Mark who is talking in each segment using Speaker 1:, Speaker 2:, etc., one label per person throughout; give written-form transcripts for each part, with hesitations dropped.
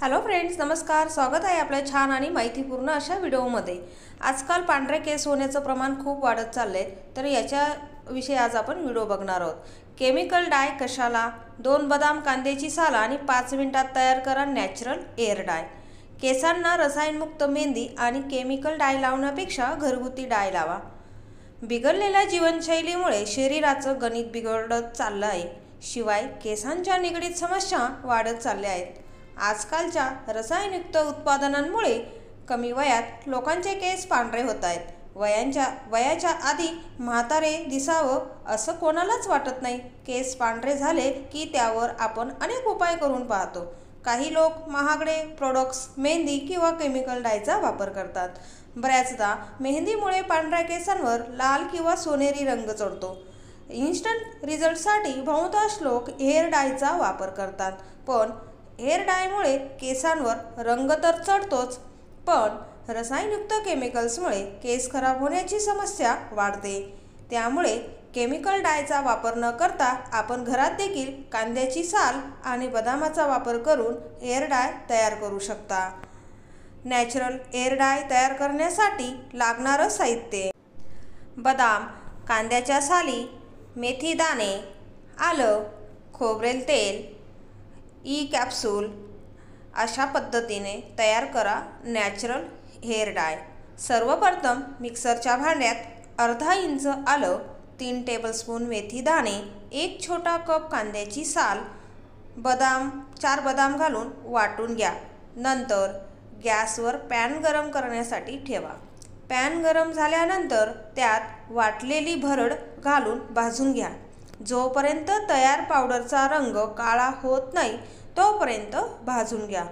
Speaker 1: Hello friends, नमस्कार. स्वागत आहे आपल्या छान आणि माहितीपूर्ण अशा व्हिडिओमध्ये. आजकाल पांढरे केस होण्याचं प्रमाण खूप वाढत चालले आहे, तर याच्याविषयी आज आपण व्हिडिओ बघणार आहोत. केमिकल डाय कशाला? 2 बदाम, कांद्याची साल आणि 5 मिनिटात तयार करा नॅचरल हेअर डाय. केसांना रसायनमुक्त मेहंदी आणि केमिकल डाय लावण्यापेक्षा घरगुती डाय लावा. बिघडलेल्या जीवनशैलीमुळे शरीराचं गणित बिघडत चाललं आहे. शिवाय केसांच्या निगडीत समस्या वाढत चालल्या आहेत. आजकालच्या रसायनयुक्त उत्पादनांमुळे कमी वयात लोकांचे केस पांढरे होत आहेत. वयाच्या आधी म्हातारे दिसावं असं कोणालाच वाटत नाही. केस पांढरे झाले की त्यावर आपण अनेक उपाय करून पाहतो. काही लोक महागडे प्रोडक्ट्स, मेहंदी किंवा केमिकल डायचा वापर करतात. बऱ्याचदा मेहंदीमुळे पांढऱ्या केसांवर लाल किंवा सोनेरी रंग चढतो. इन्स्टंट रिझल्टसाठी बहुतांश लोक हेअर डायचा वापर करतात. पण हेअर डायमुळे केसांवर रंग तर चढतोच, पण रसायनयुक्त केमिकल्समुळे केस खराब होण्याची समस्या वाढते. त्यामुळे केमिकल डायचा वापर न करता आपण घरात देखील कांद्याची साल आणि बदामाचा वापर करून हेअर डाय तयार करू शकता. नॅचरल हेअर डाय तयार करण्यासाठी लागणारं साहित्य: बदाम, कांद्याच्या साली, मेथी दाणे, आलं, खोबरेल तेल, कॅप्सूल. अशा पद्धतीने तयार करा नॅचरल हेअर डाय. सर्वप्रथम मिक्सरच्या भांड्यात अर्धा इंच आलं, 3 टेबलस्पून मेथी दाणे, 1 छोटा कप कांद्याची साल, 4 बदाम घालून वाटून घ्या. नंतर गॅसवर पॅन गरम करण्यासाठी ठेवा. पॅन गरम झाल्यानंतर त्यात वाटलेली भरड घालून भाजून घ्या. जोपर्यंत तयार पावडरचा रंग काळा होत नाही तोपर्यंत भाजून घ्या.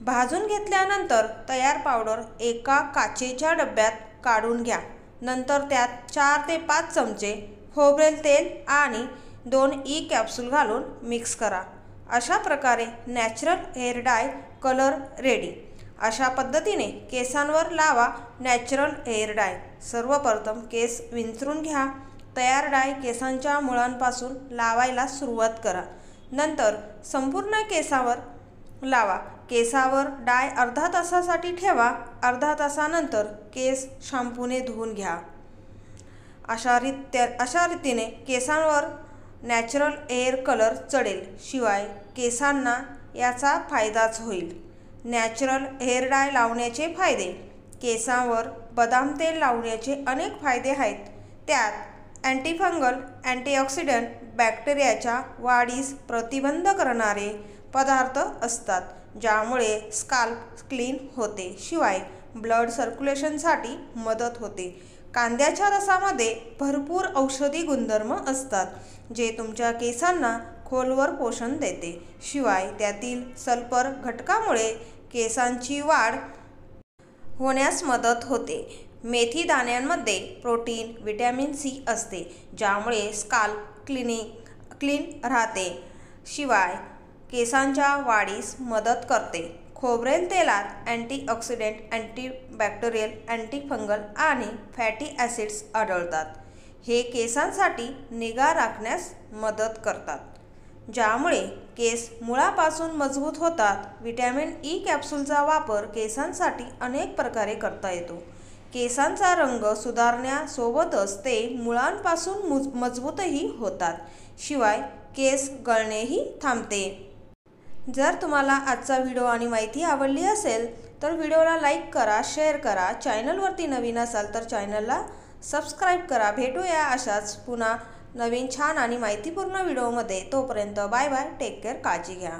Speaker 1: भाजून घेतल्यानंतर तयार पावडर एका काचेच्या डब्यात काढून घ्या. नंतर त्यात 4 ते 5 चमचे खोबरेल तेल आणि 2 कॅप्सूल घालून मिक्स करा. अशा प्रकारे natural hair dye colour ready. अशा पद्धतीने केसांवर लावा नॅचरल हेअर डाय. सर्वप्रथम केस विंचरून घ्या. तयार डाय केसांच्या मुळांपासून लावायला सुरुवात करा. नंतर संपूर्ण केसावर लावा. केसावर डाय अर्धा तासासाठी ठेवा. अर्धा तासानंतर केस शॅम्पूने धुवून घ्या. अशा रीतीने केसांवर नॅचरल हेअर कलर चढेल. शिवाय केसांना याचा फायदाच होईल. नॅचरल हेअर डाय लावण्याचे फायदे: केसांवर बदाम तेल लावण्याचे अनेक फायदे आहेत. त्यात अँटीफंगल, अँटीऑक्सिडंट, बॅक्टेरियाच्या वाढीस प्रतिबंध करणारे पदार्थ असतात, ज्यामुळे स्काल्प क्लीन होते. शिवाय ब्लड सर्क्युलेशनसाठी मदत होते. कांद्याच्या रसामध्ये भरपूर औषधी गुणधर्म असतात, जे तुमच्या केसांना खोलवर पोषण देते. शिवाय त्यातील सल्फर घटकामुळे केसांची वाढ होण्यास मदत होते. मेथी दाण्यांमध्ये प्रोटीन, व्हिटॅमिन सी असते, ज्यामुळे स्काल्प क्लीन राहते. शिवाय केसांच्या वाढीस मदत करते. खोबरेल तेलात अँटीऑक्सिडंट, अँटीबॅक्टेरियल, अँटीफंगल आणि फॅटी ॲसिड्स आढळतात. हे केसांसाठी निगा राखण्यास मदत करतात, ज्यामुळे केस मुळापासून मजबूत होतात. व्हिटॅमिन कॅप्सूलचा वापर केसांसाठी अनेक प्रकारे करता येतो. केसांचा रंग सुधारण्यासोबतच ते मुळांपासून मजबूतही होतात. शिवाय केस गळणेही थांबते. जर तुम्हाला आजचा व्हिडिओ आणि माहिती आवडली असेल तर व्हिडिओला लाईक करा, शेअर करा. चॅनलवरती नवीन असाल तर चॅनलला सबस्क्राईब करा. भेटूया अशाच पुन्हा नवीन छान आणि माहितीपूर्ण व्हिडिओमध्ये. तोपर्यंत बाय बाय. Take care. काळजी घ्या.